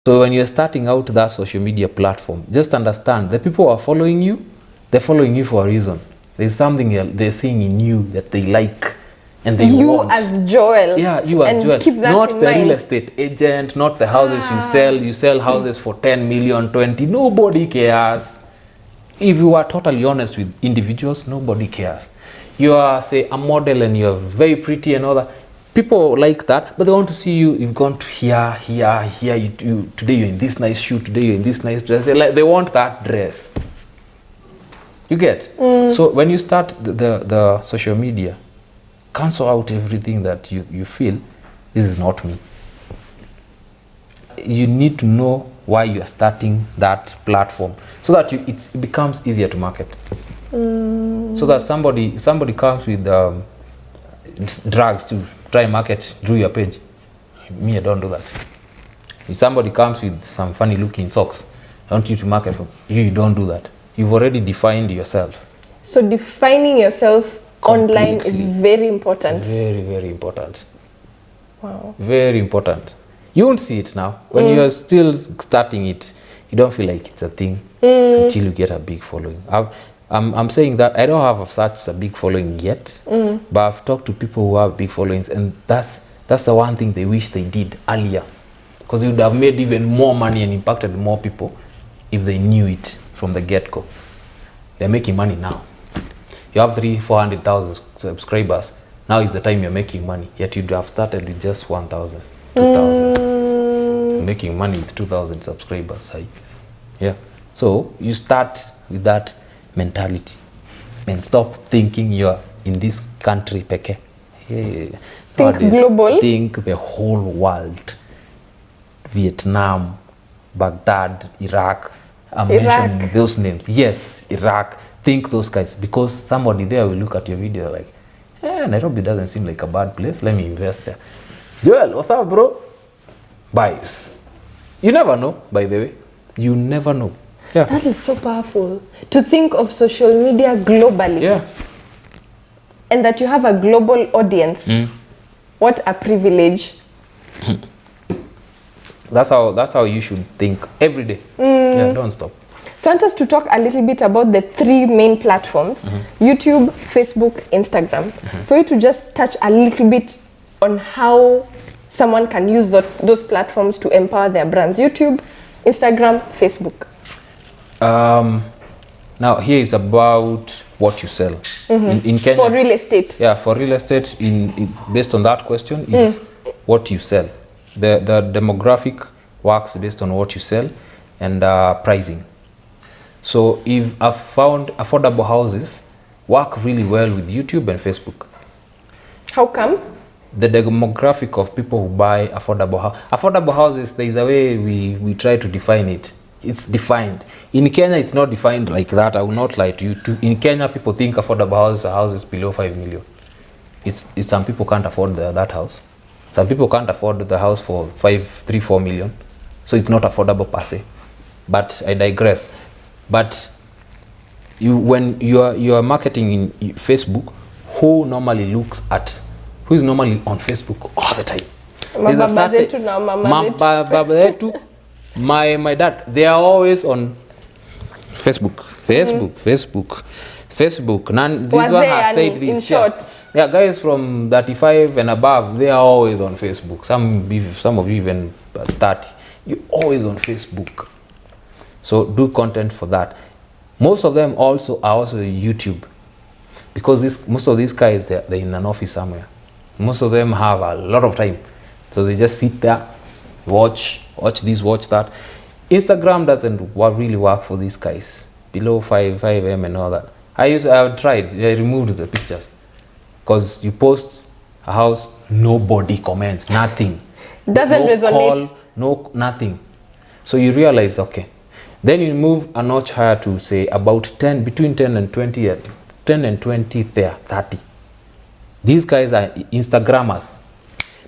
So when you're starting out that social media platform, just understand the people who are following you, they're following you for a reason. There's something they're seeing in you that they like and they want. You as Joel. Yeah, you as Joel. Keep that not in the mind. real estate agent, not the houses you sell. You sell houses for 10 million, 20. Nobody cares. If you are totally honest with individuals, nobody cares. You are, say, a model and you're very pretty and all that. People like that, but they want to see you. You've gone to here. Today you're in this nice shoe. Today you're in this nice dress. They want that dress. You get? So when you start the social media, cancel out everything that you feel, this is not me. You need to know why you are starting that platform so that it becomes easier to market. So that somebody comes with drugs to try and market through your page. Me, I don't do that. If somebody comes with some funny looking socks, I want you to market for you don't do that. You've already defined yourself. So defining yourself online is very important. Very, very important. Wow. Very important. You won't see it now. When you're still starting it, you don't feel like it's a thing until you get a big following. I'm saying that I don't have such a big following yet, but I've talked to people who have big followings, and that's the one thing they wish they did earlier, because you would have made even more money and impacted more people if they knew it from the get-go. They're making money now. You have 300,000-400,000 subscribers. Now is the time you're making money, yet you'd have started with just 1,000, 2,000. Making money with 2,000 subscribers. Right? Yeah. So you start with that mentality and stop thinking you're in this country peke. Think global. Think the whole world. Vietnam, Baghdad, Iraq. I'm mentioning those names. Yes, Iraq. Think those guys, because somebody there will look at your video like, Nairobi doesn't seem like a bad place. Let me invest there. Joel, what's up, bro? Buys. You never know, by the way. You never know. Yeah. That is so powerful. To think of social media globally. Yeah. And that you have a global audience. What a privilege. That's how you should think every day. Yeah, don't stop. So I want us to talk a little bit about the three main platforms, YouTube, Facebook, Instagram. For you to just touch a little bit on how someone can use those platforms to empower their brands. YouTube, Instagram, Facebook. Now here is about what you sell. In Kenya. For real estate. Yeah, for real estate, based on that question, is what you sell. The demographic works based on what you sell and pricing. So if I've found affordable houses work really well with YouTube and Facebook. How come? The demographic of people who buy affordable houses, there is a way we try to define it. It's defined. In Kenya, it's not defined like that. I will not lie to you. In Kenya, people think affordable houses are houses below 5 million. It's some people can't afford that house. Some people can't afford the house for 4 million. So it's not affordable per se. But I digress. But when you are marketing in Facebook, who is normally on Facebook all the time? My dad, they are always on Facebook. This one has said this. Yeah, guys from 35 and above, they are always on Facebook. Some of you even 30. You're always on Facebook. So do content for that. Most of them are also YouTube, because most of these guys, they're in an office somewhere. Most of them have a lot of time, so they just sit there, watch this, watch that. Instagram doesn't really work for these guys below 5M and all that. I've tried. I removed the pictures because you post a house, nobody comments, nothing. Doesn't resonate. Call, nothing. So you realize, okay. Then you move a notch higher to say about between 10 and 20, 10 and 20 there, 30. These guys are Instagrammers,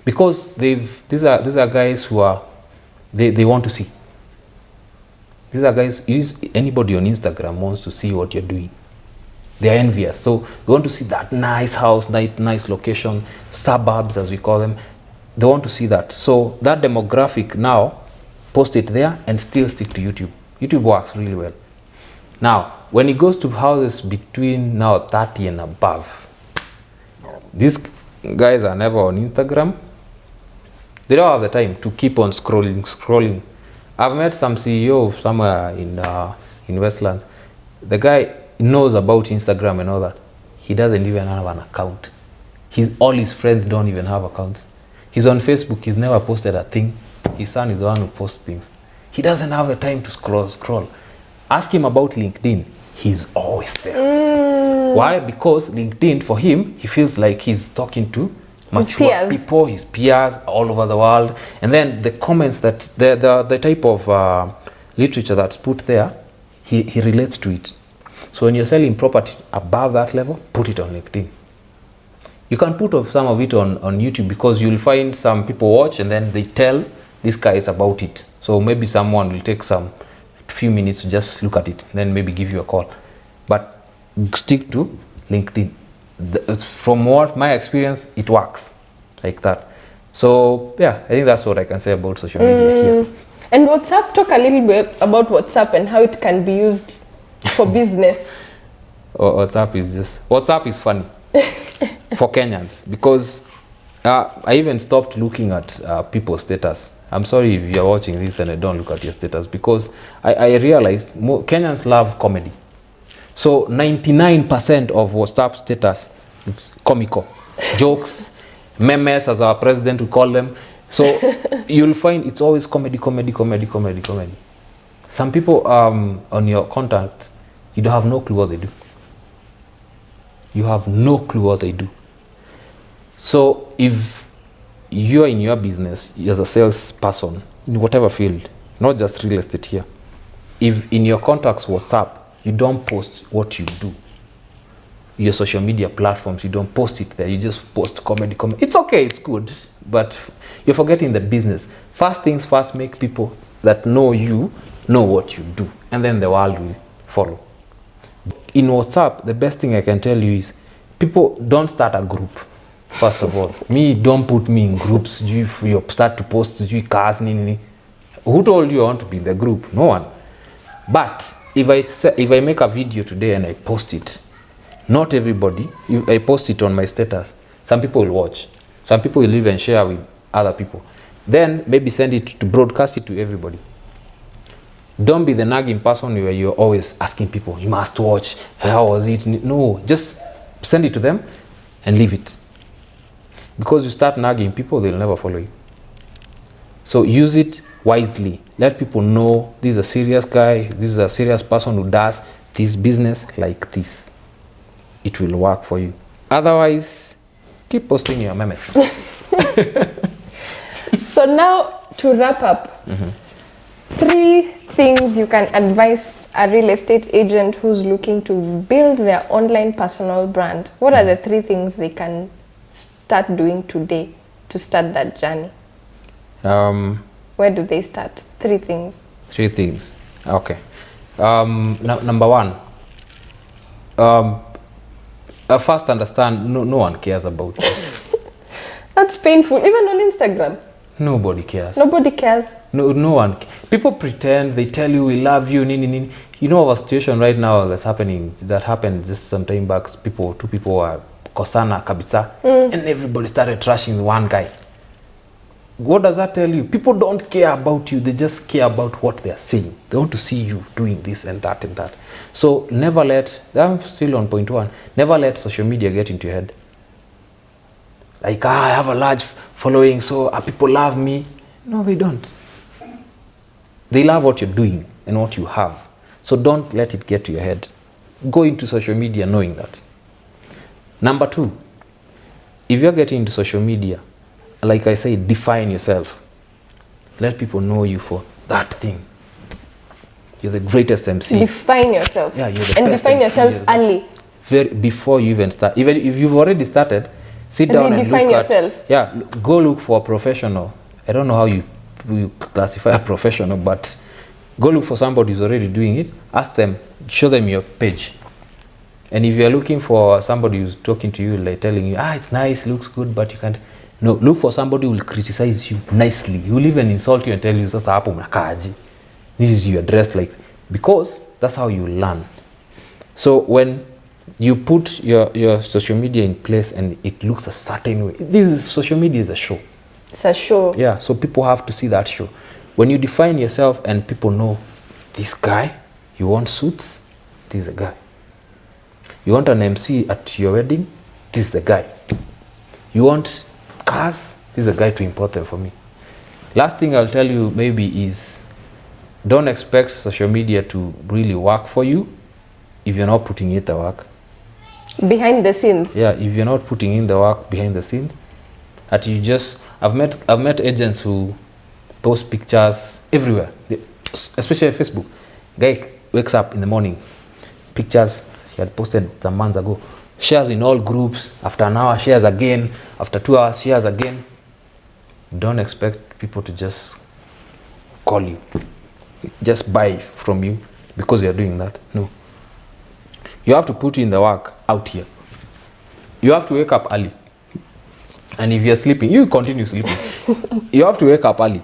because these are guys who are they want to see. These are guys, anybody on Instagram wants to see what you're doing. They're envious, so they want to see that nice house, nice location, suburbs as we call them. They want to see that. So that demographic now post it there, and still stick to YouTube. YouTube works really well. Now, when it goes to houses between now 30 and above, these guys are never on Instagram. They don't have the time to keep on scrolling. I've met some CEO somewhere in Westlands. The guy knows about Instagram and all that. He doesn't even have an account. All his friends don't even have accounts. He's on Facebook. He's never posted a thing. His son is the one who posts things. He doesn't have the time to scroll. Ask him about LinkedIn. He's always there. Why? Because LinkedIn, for him, he feels like he's talking to mature people, his peers all over the world. And then the comments that the type of literature that's put there, he relates to it. So when you're selling property above that level, put it on LinkedIn. You can put some of it on YouTube, because you'll find some people watch and then they tell these guys about it. So maybe someone will take some few minutes to just look at it, then maybe give you a call. But stick to LinkedIn. From what my experience, it works like that. So yeah, I think that's what I can say about social media here. And WhatsApp, talk a little bit about WhatsApp and how it can be used for business. WhatsApp is funny for Kenyans, because I even stopped looking at people's status. I'm sorry if you're watching this and I don't look at your status, because I realized Kenyans love comedy. So 99% of WhatsApp status, it's comical. Jokes, memes, as our president would call them. So you'll find it's always comedy. Some people on your contacts, you don't have no clue what they do. You have no clue what they do. So if you're in your business as a salesperson, in whatever field, not just real estate here, if in your contacts WhatsApp, you don't post what you do, your social media platforms, you don't post it there, you just post comedy. It's okay, it's good, but you're forgetting the business. First things first, make people that know you know what you do, and then the world will follow. In WhatsApp, the best thing I can tell you is people don't start a group. First of all, don't put me in groups. If you start to post cars, who told you I want to be in the group? No one. But if I make a video today and I post it, not everybody. If I post it on my status, some people will watch. Some people will even share with other people. Then maybe send it to broadcast it to everybody. Don't be the nagging person where you're always asking people, you must watch, how was it? No, just send it to them and leave it. Because you start nagging people, they'll never follow you. So use it wisely. Let people know this is a serious guy, this is a serious person who does this business like this. It will work for you. Otherwise, keep posting your memes. So now, to wrap up, 3 things you can advise a real estate agent who's looking to build their online personal brand. What are the 3 things they can start doing today to start that journey? Where do they start? 3 things. 3 things. Okay. Number 1. First understand, no one cares about you. That's painful. Even on Instagram. Nobody cares. Nobody cares. No one. People pretend, they tell you we love you, nini. You know our situation right now that's happening, that happened just some time back. 2 people are kosana kabisa, and everybody started trashing one guy. What does that tell you? People don't care about you, they just care about what they are saying. They want to see you doing this and that and that. So never let, I'm still on point 1, never let social media get into your head. Like, I have a large following, so people love me. No, they don't. They love what you're doing and what you have. So don't let it get to your head. Go into social media knowing that. Number 2, if you're getting into social media, like I say, define yourself. Let people know you for that thing. You're the greatest MC. Define yourself. Yeah, you're the and best define MC. yourself early. Before you even start. Even if you've already started, sit down and look yourself. Go look for a professional. I don't know how you classify a professional, but go look for somebody who's already doing it. Ask them, show them your page. And if you're looking for somebody who's talking to you, like telling you, it's nice, looks good, but you can't, No, look for somebody who will criticize you nicely. He will even insult you and tell you, sasa hapo mnakaaji. This is your dress like, because that's how you learn. So when you put your social media in place and it looks a certain way, social media is a show. It's a show. Yeah, so people have to see that show. When you define yourself and people know, this guy, you want suits, this is the guy. You want an MC at your wedding, this is the guy. You want cars, this is the guy to import them for me. Last thing I'll tell you maybe is, don't expect social media to really work for you if you're not putting in the work. Behind the scenes. Yeah, if you're not putting in the work behind the scenes. That you just, I've met agents who post pictures everywhere, especially on Facebook. Guy wakes up in the morning, pictures he had posted some months ago, shares in all groups, after an hour shares again, after 2 hours shares again. Don't expect people to just call you, just buy from you because you're doing that. No. You have to put in the work out here. You have to wake up early. And if you're sleeping, you continue sleeping. You have to wake up early.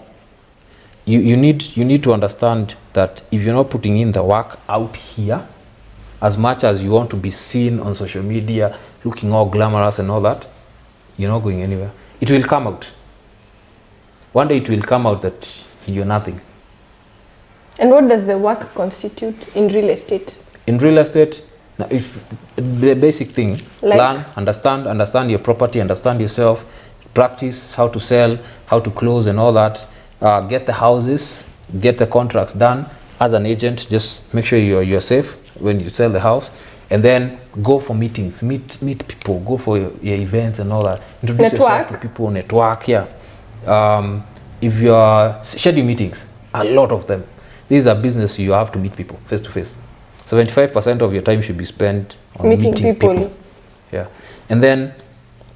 You need to understand that if you're not putting in the work out here, as much as you want to be seen on social media, looking all glamorous and all that, you're not going anywhere. It will come out. One day it will come out that you're nothing. And what does the work constitute in real estate? In real estate, now if the basic thing, like, learn, understand your property, understand yourself, practice how to sell, how to close and all that. Get the houses, get the contracts done. As an agent, just make sure you're safe when you sell the house, and then go for meetings, meet people, go for your events and all that. Introduce yourself to people, network. Yeah. If you're schedule meetings, a lot of them. This is a business, you have to meet people face to face. 75% of your time should be spent on meeting people. Yeah. And then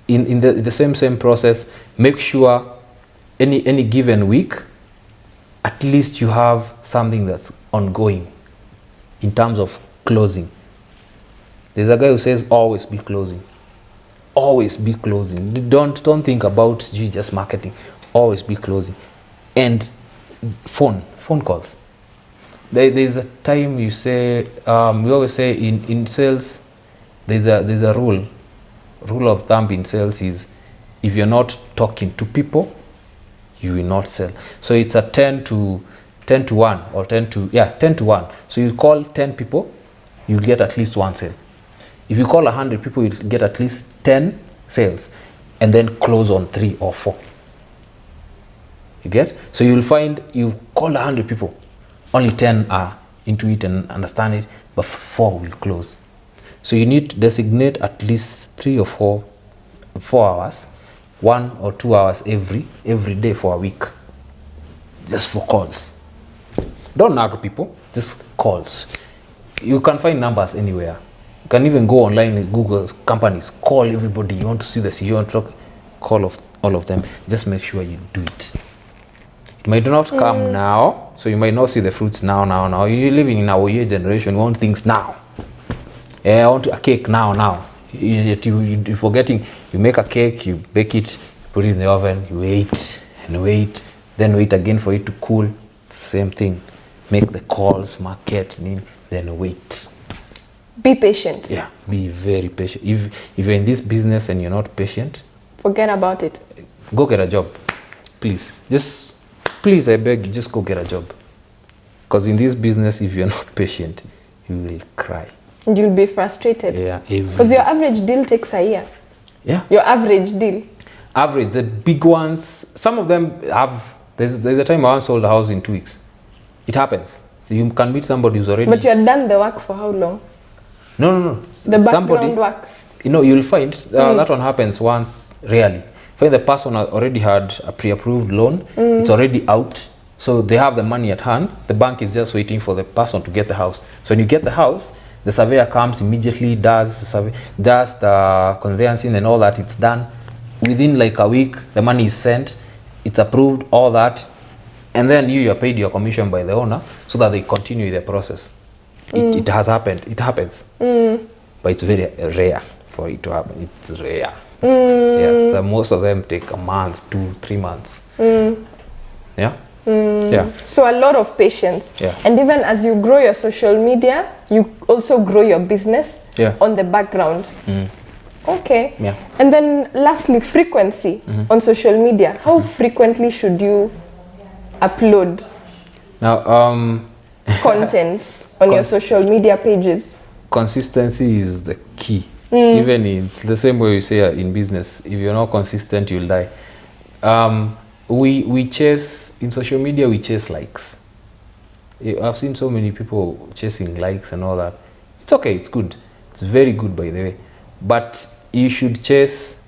in the same process, make sure any given week, at least you have something that's ongoing in terms of closing. There's a guy who says always be closing. Always be closing. Don't think about just marketing. Always be closing. And phone calls. There's a time you say, we always say in sales, there's a rule of thumb in sales is, if you're not talking to people, you will not sell. So it's a 10 to 1 or 10 to 1. So you call 10 people, you'll get at least 1 sale. If you call 100 people, you'll get at least 10 sales, and then close on 3 or 4. You get? So you'll find you call 100 people, only 10 are into it and understand it, but 4 will close. So you need to designate at least 3 or 4 hours, 1 or 2 hours every day for a week, just for calls. Don't nag people, just calls. You can find numbers anywhere. You can even go online and Google companies, call everybody. You want to see the CEO and talk, call all of them. Just make sure you do it. It might not come now, so you might not see the fruits now. You're living in our year generation, you want things now. I want a cake now. You're forgetting, you make a cake, you bake it, put it in the oven, you wait, then wait again for it to cool. It's the same thing. Make the calls, market, then wait. Be patient. Yeah, be very patient. If you're in this business and you're not patient, forget about it. Go get a job. Please, I beg you, just go get a job. Because in this business, if you're not patient, you will cry. And you'll be frustrated. Yeah. Because your average deal takes a year. Yeah. Your average deal. Average, the big ones, some of them have, there's a time I once sold a house in 2 weeks. It happens. So you can meet somebody who's already... But you had done the work for how long? No. The background work. You'll find that one happens once, rarely. Find the person already had a pre-approved loan. It's already out. So they have the money at hand. The bank is just waiting for the person to get the house. So when you get the house, the surveyor comes immediately, does the conveyancing and all that. It's done. Within like a week, the money is sent. It's approved, all that. And then you're paid your commission by the owner so that they continue the process. It has happened. It happens. But it's very rare for it to happen. It's rare. Yeah, so most of them take a month, 2-3 months. Yeah. Yeah. So a lot of patience. Yeah. And even as you grow your social media, you also grow your business on the background. Okay. Yeah. And then lastly, frequency on social media. How frequently should you upload content on your social media pages? Consistency is the key. Even it's the same way you say in business. If you're not consistent, you'll die. We chase, in social media, we chase likes. I've seen so many people chasing likes and all that. It's okay, it's good. It's very good, by the way. But you should chase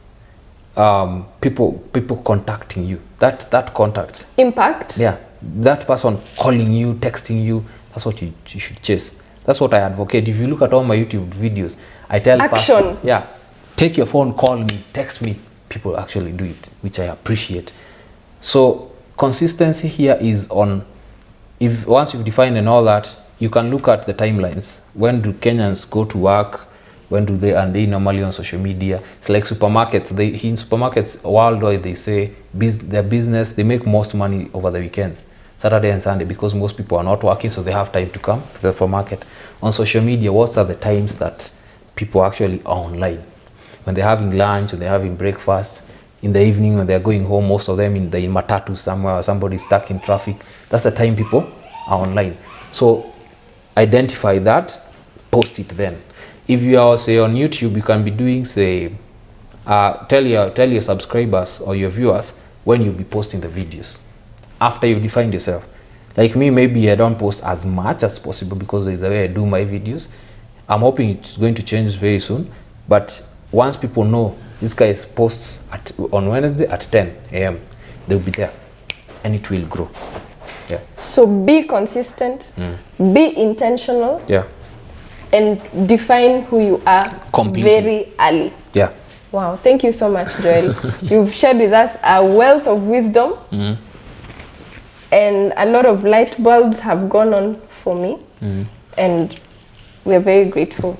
people contacting you. That contact. Impact? Yeah. That person calling you, texting you, that's what you should chase. That's what I advocate. If you look at all my YouTube videos, I tell action. Take your phone, call me, text me. People actually do it, which I appreciate. So consistency here is on, once you've defined and all that, you can look at the timelines. When do Kenyans go to work? When do they, and they normally on social media? It's like supermarkets. In supermarkets worldwide, they say their business, they make most money over the weekends, Saturday and Sunday, because most people are not working, so they have time to come to the supermarket. On social media, what are the times that people actually are online? When they're having lunch, when they're having breakfast, in the evening when they're going home, most of them in matatu somewhere, or somebody's stuck in traffic. That's the time people are online. So identify that, post it then. If you are, say, on YouTube, you can be doing, say, tell your subscribers or your viewers when you'll be posting the videos after you've defined yourself. Like me, maybe I don't post as much as possible because there's a way I do my videos. I'm hoping it's going to change very soon. But once people know this guy posts on Wednesday at 10 a.m., they'll be there and it will grow. Yeah. So be consistent, be intentional, and define who you are very early. Yeah. Wow, thank you so much, Joel. You've shared with us a wealth of wisdom, and a lot of light bulbs have gone on for me, and we're very grateful.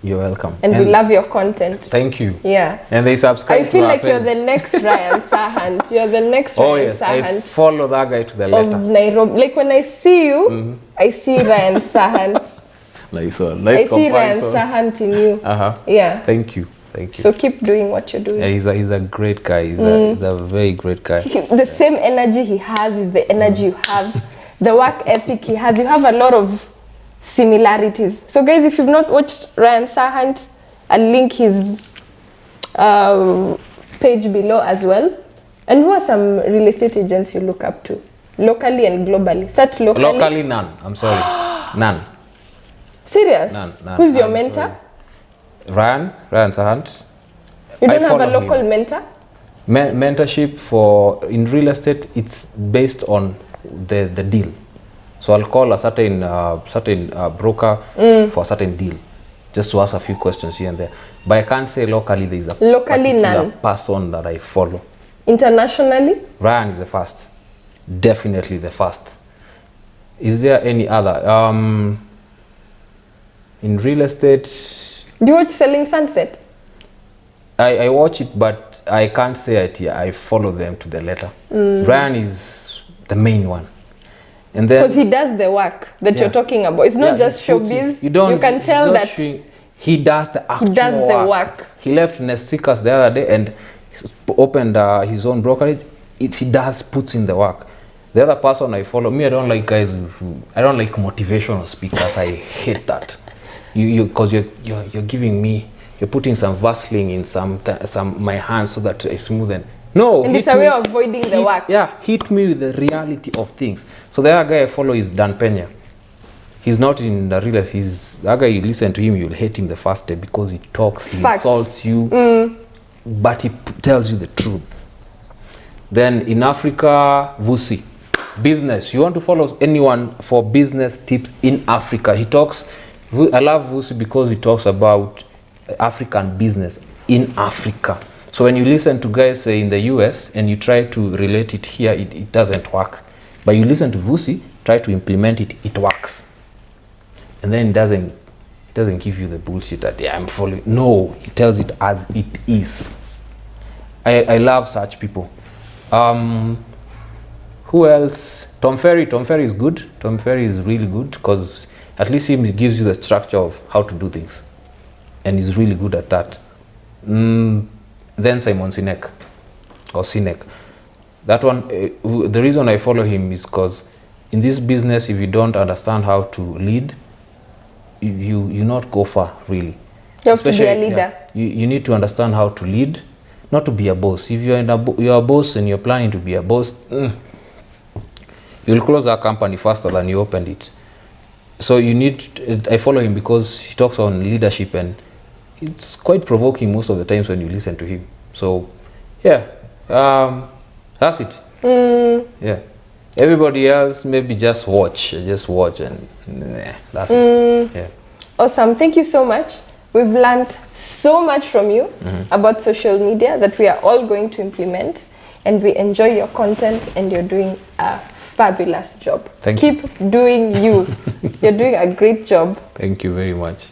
You're welcome. And we love your content. Thank you. Yeah. And they subscribe to I feel like you're the next Ryan Sahant. You're the next Ryan Sahant. I follow that guy to the letter. Of Nairobi. Like when I see you, I see Ryan Sahant. Nice one. I see Ryan Sahant in you. Yeah. Thank you. Thank you. So keep doing what you're doing. Yeah, he's a great guy. He's a very great guy. The same energy he has is the energy you have. The work ethic he has. You have a lot of similarities. So guys, if you've not watched Ryan Sahant, I'll link his page below as well. And who are some real estate agents you look up to? Locally and globally. Such locally? Locally, none. I'm sorry. None. Serious? None. Who's your mentor? Ryan Sahant. You don't have a local mentor? Mentorship in real estate, it's based on the deal. So I'll call a certain broker for a certain deal, just to ask a few questions here and there. But I can't say locally there is a particular person that I follow. Internationally? Ryan is the first. Definitely the first. Is there any other? In real estate... Do you watch Selling Sunset? I watch it, but I can't say it here. I follow them to the letter. Ryan is the main one. And then, because he does the work that you're talking about. It's not just showbiz. You can tell that he does the actual work. He left Nestikas the other day and opened his own brokerage. He puts in the work. The other person I follow, I don't like guys I don't like motivational speakers. I hate that. Because you're giving me, you're putting some Vaseline in my hands so that I smoothen. No, and it's a way of avoiding the work. Yeah, hit me with the reality of things. So the other guy I follow is Dan Pena. He's not in the real estate. That guy, you listen to him, you'll hate him the first day because he talks, he insults you, but he tells you the truth. Then in Africa, Vusi. Business. You want to follow anyone for business tips in Africa. I love Vusi because he talks about African business in Africa. So when you listen to guys say in the US and you try to relate it here, it doesn't work. But you listen to Vusi, try to implement it, it works. And then it doesn't give you the bullshit that I'm following. No, he tells it as it is. I love such people. Who else? Tom Ferry. Tom Ferry is good. Tom Ferry is really good because at least he gives you the structure of how to do things, and he's really good at that. Then Simon Sinek, or Sinek. That one, the reason I follow him is because in this business, if you don't understand how to lead, you not go far, really. You have to be a leader. Yeah, you need to understand how to lead, not to be a boss. If you're a boss and you're planning to be a boss, you'll close our company faster than you opened it. So you need, I follow him because he talks on leadership, and it's quite provoking most of the times when you listen to him. So yeah, that's it. Yeah, everybody else maybe just watch and that's it. Yeah. Awesome, thank you so much. We've learned so much from you about social media that we are all going to implement, and we enjoy your content, and you're doing a fabulous job. Thank you. Keep doing you. You're doing a great job. Thank you very much.